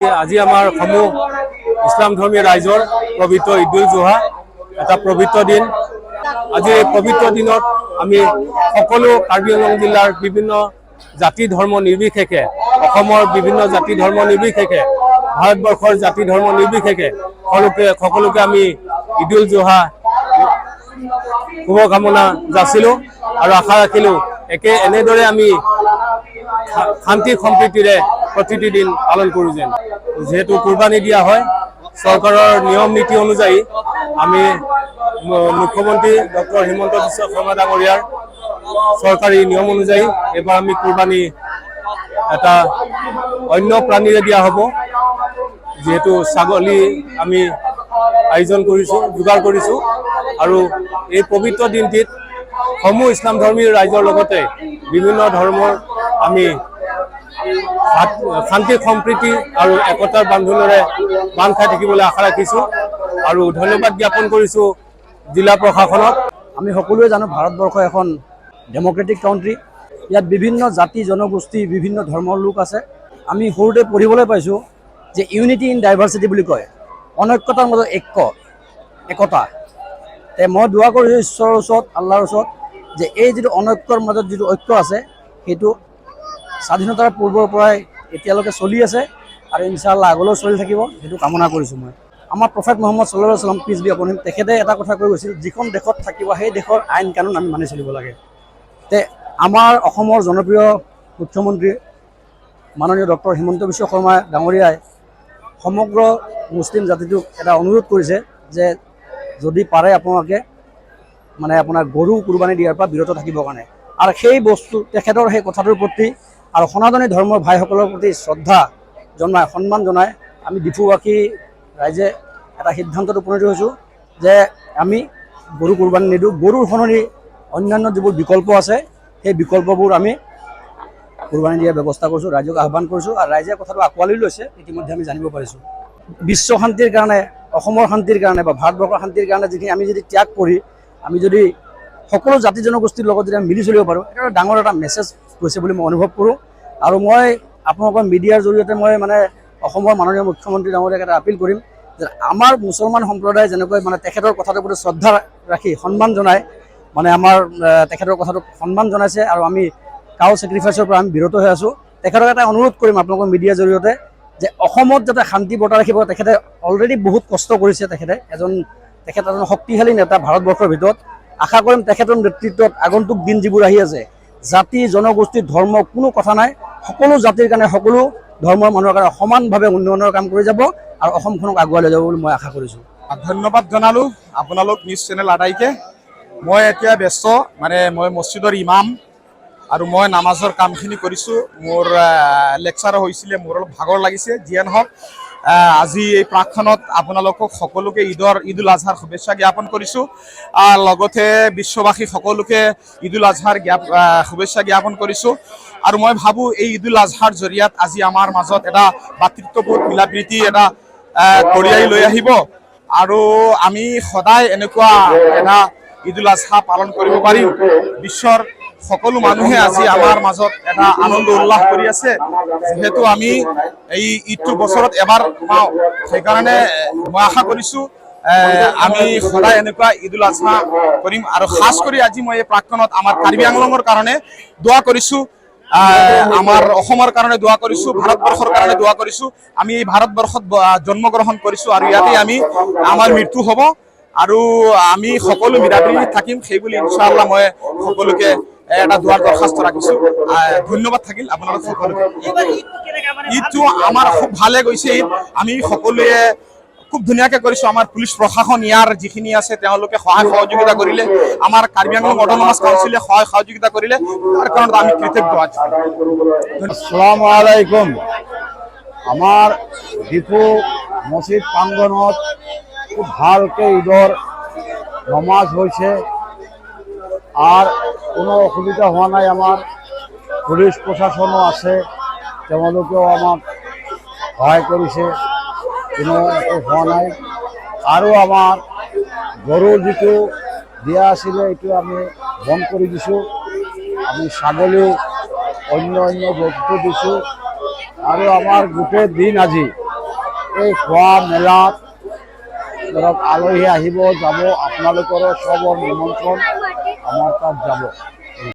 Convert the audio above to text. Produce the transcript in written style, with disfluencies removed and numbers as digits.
আজি আমাৰ সমূহ ইছলাম ধৰ্মী ৰাইজৰ পবিত্ৰ ঈদুল জুহা এটা পবিত্ৰ দিন। আজি এই পবিত্ৰ দিনত আমি সকলো কাৰ্বি আংলং জিলাৰ বিভিন্ন জাতি ধৰ্ম নিৰ্বিশেষে, অসমৰ বিভিন্ন জাতি ধৰ্ম নিৰ্বিশেষে, ভাৰতবৰ্ষৰ জাতি ধৰ্ম নিৰ্বিশেষে সকলোকে আমি ঈদুল জুহা শুভকামনা যাচিলোঁ আৰু আশা ৰাখিলোঁ এনেদৰে আমি শান্তি সম্প্ৰীতিৰে প্ৰতিটি দিন পালন কৰোঁ। যেহেতু কুৰবানী দিয়া হয় চৰকাৰৰ নিয়ম নীতি অনুযায়ী, আমি মুখ্যমন্ত্ৰী ডক্টৰ হিমন্ত বিশ্ব শৰ্মা ডাঙৰীয়াৰ চৰকাৰী নিয়ম অনুযায়ী এইবাৰ আমি কুৰবানী এটা অন্য প্ৰাণীৰে দিয়া হ'ব। যেহেতু ছাগলী আমি আয়োজন কৰিছোঁ, যোগাৰ কৰিছোঁ আৰু এই পবিত্ৰ দিনটিত সমূহ ইছলাম ধৰ্মী ৰাইজৰ লগতে বিভিন্ন ধৰ্মৰ আমি শান্তি সম্প্ৰীতি আৰু একতাৰ বান্ধোনেৰে বান্ধ খাই থাকিবলৈ আশা ৰাখিছোঁ আৰু ধন্যবাদ জ্ঞাপন কৰিছোঁ জিলা প্ৰশাসনক। আমি সকলোৱে জানো ভাৰতবৰ্ষ এখন ডেম'ক্ৰেটিক কাউণ্ট্ৰি। ইয়াত বিভিন্ন জাতি জনগোষ্ঠী বিভিন্ন ধৰ্মৰ লোক আছে। আমি সৰুতে পঢ়িবলৈ পাইছোঁ যে ইউনিটি ইন ডাইভাৰ্চিটি বুলি কয়, অনৈক্যতাৰ মাজত একতা। মই দোৱা কৰিছোঁ ঈশ্বৰৰ ওচৰত, আল্লাহৰ ওচৰত, যে এই যিটো অনৈক্যৰ মাজত যিটো ঐক্য আছে সেইটো স্বাধীনতাৰ পূৰ্বৰ পৰাই এতিয়ালৈকে চলি আছে আৰু ইনশাআল্লাহ আগলৈও চলি থাকিব, সেইটো কামনা কৰিছোঁ মই। আমাৰ প্ৰফেট মহম্মদ ছাল্লাল্লাহু আলাইহি ওয়াসাল্লাম পিছ বি আপন হিম, তেখেতে এটা কথা কৈ গৈছিল, যিখন দেশত থাকিব সেই দেশৰ আইন কানুন আমি মানি চলিব লাগে। আমাৰ অসমৰ জনপ্ৰিয় মুখ্যমন্ত্ৰী মাননীয় ডক্টৰ হিমন্ত বিশ্ব শৰ্মা ডাঙৰীয়াই সমগ্ৰ মুছলিম জাতিটোক এটা অনুৰোধ কৰিছে যে যদি পাৰে আপোনালোকে আপোনাৰ গৰু কুৰবানী দিয়াৰ পৰা বিৰত থাকিবৰ কাৰণে। আৰু সেই বস্তু তেখেতৰ সেই কথাটোৰ প্ৰতি আৰু সনাতনী ধৰ্মৰ ভাইসকলৰ প্ৰতি শ্ৰদ্ধা জনাই, সন্মান জনাই আমি ডিফুবাসী ৰাইজে এটা সিদ্ধান্তত উপনীত হৈছোঁ যে আমি গৰু কুৰবানী নিদিওঁ। গৰুৰ সলনি অন্যান্য যিবোৰ বিকল্প আছে সেই বিকল্পবোৰ আমি কুৰবানী দিয়াৰ ব্যৱস্থা কৰিছোঁ, ৰাইজক আহ্বান কৰিছোঁ আৰু ৰাইজে কথাটো আঁকোৱালি লৈছে ইতিমধ্যে আমি জানিব পাৰিছোঁ। বিশ্ব শান্তিৰ কাৰণে, অসমৰ শান্তিৰ কাৰণে বা ভাৰতবৰ্ষৰ শান্তিৰ কাৰণে যিখিনি আমি যদি ত্যাগ কৰি আমি যদি সকলো জাতি জনগোষ্ঠীৰ লগত যদি আমি মিলি চলিব পাৰোঁ, এটা ডাঙৰ এটা মেছেজ গৈছে বুলি মই অনুভৱ কৰোঁ। আৰু মই আপোনালোকৰ মিডিয়াৰ জৰিয়তে মই অসমৰ মাননীয় মুখ্যমন্ত্ৰী ডাঙৰীয়াক এটা আপিল কৰিম যে আমাৰ মুছলমান সম্প্ৰদায়ে যেনেকৈ তেখেতৰ কথাটোৰ প্ৰতি শ্ৰদ্ধা ৰাখি সন্মান জনাই আমাৰ তেখেতৰ কথাটোক সন্মান জনাইছে আৰু আমি কাউ ছেক্ৰিফাইচৰ পৰা আমি বিৰত হৈ আছোঁ। তেখেতক এটা অনুৰোধ কৰিম আপোনালোকৰ মিডিয়াৰ জৰিয়তে যে অসমত যাতে শান্তি বৰ্তাই ৰাখিব। তেখেতে অলৰেডি বহুত কষ্ট কৰিছে। তেখেত এজন শক্তিশালী নেতা ভাৰতবৰ্ষৰ ভিতৰত। আশা কৰিম তেখেতৰ নেতৃত্বত আগন্তুক দিন যিবোৰ আহি আছে, জাতি জনগোষ্ঠী ধৰ্ম কোনো কথা নাই, সকলো জাতিৰ কাৰণে সকলো ধৰ্মৰ মানুহৰ কাৰণে সমানভাৱে উন্নয়নৰ কাম কৰি যাব আৰু অসমখনক আগুৱাই লৈ যাব বুলি মই আশা কৰিছোঁ। ধন্যবাদ জনালোঁ আপোনালোক নিউজ চেনেল আটাইকে। মই এতিয়া ব্যস্ত, মই মছজিদৰ ইমাম আৰু মই নামাজৰ কামখিনি কৰিছোঁ। মোৰ লেকচাৰ হৈছিলে, মোৰ অলপ ভাগৰ লাগিছে। যিয়ে নহওক আজি এই প্ৰাকখনত আপোনালোকক সকলোকে ঈদুল আজহাৰ শুভেচ্ছা জ্ঞাপন কৰিছোঁ। লগতে বিশ্ববাসী সকলোকে ঈদুল আজহাৰ শুভেচ্ছা জ্ঞাপন কৰিছোঁ। আৰু মই ভাবোঁ এই ঈদুল আজহাৰ জৰিয়তে আজি আমাৰ মাজত এটা ভাতৃত্ববোধ মিলাপ্ৰীতি এটা কঢ়িয়াই লৈ আহিব আৰু আমি সদায় এনেকুৱা এটা ঈদুল আজহা পালন কৰিব পাৰিম। বিশ্বৰ সকলো মানুহে আজি আমাৰ মাজত এটা আনন্দ উল্লাস কৰি আছে। যিহেতু আমি এই ঈদটো বছৰত এবাৰ পাওঁ, সেইকাৰণে মই আশা কৰিছোঁ আমি সদায় এনেকুৱা ঈদুল আজহা কৰিম। আৰু খাস কৰি আজি মই এই প্ৰাক্তনত আমাৰ কাৰ্বি আংলঙৰ কাৰণে দোৱা কৰিছোঁ, আমাৰ অসমৰ কাৰণে দোৱা কৰিছোঁ, ভাৰতবৰ্ষৰ কাৰণে দোৱা কৰিছোঁ। আমি এই ভাৰতবৰ্ষত জন্মগ্ৰহণ কৰিছোঁ আৰু ইয়াতে আমাৰ মৃত্যু হ'ব আৰু আমি সকলো মিলাপ্ৰীতি থাকিম, সেইবুলি ইনশাআল্লাহ মই সকলোকে এটা দোৱাৰ দৰখাস্ত ৰাখিছোঁ। ধন্যবাদ থাকিল আপোনালোক সকলোকে। ঈদটো আমাৰ খুব ভালে গৈছে। আমি সকলোৱে খুব ধুনীয়াকৈ কৰিছোঁ। আমাৰ পুলিচ প্ৰশাসন ইয়াৰ যিখিনি আছে তেওঁলোকে সহায় সহযোগিতা কৰিলে, আমাৰ কাৰ্বি আংলং অট'নমাছ কাউন্সিলে সহায় সহযোগিতা কৰিলে, তাৰ কাৰণত আমি কৃতজ্ঞ আছোঁ। আসসালামু আলাইকুম। আমাৰ ডিফু মছজিদ প্ৰাংগণত খুব ভালকৈ ঈদৰ নমাজ হৈছে আৰু কোনো অসুবিধা হোৱা নাই। আমাৰ পুলিচ প্ৰশাসনো আছে, তেওঁলোকেও আমাক সহায় কৰিছে, কোনো একো হোৱা নাই। আৰু আমাৰ গৰু যিটো দিয়া আছিলে এইটো আমি বন্ধ কৰি দিছোঁ। আমি ছাগলী অন্য বস্তু দিছোঁ আৰু আমাৰ গোটেই দিন আজি এই খোৱা মেলাত ধৰক আলহী আহিব যাব, আপোনালোকৰো চবৰ নিমন্ত্ৰণ আমাৰ তাত যাব।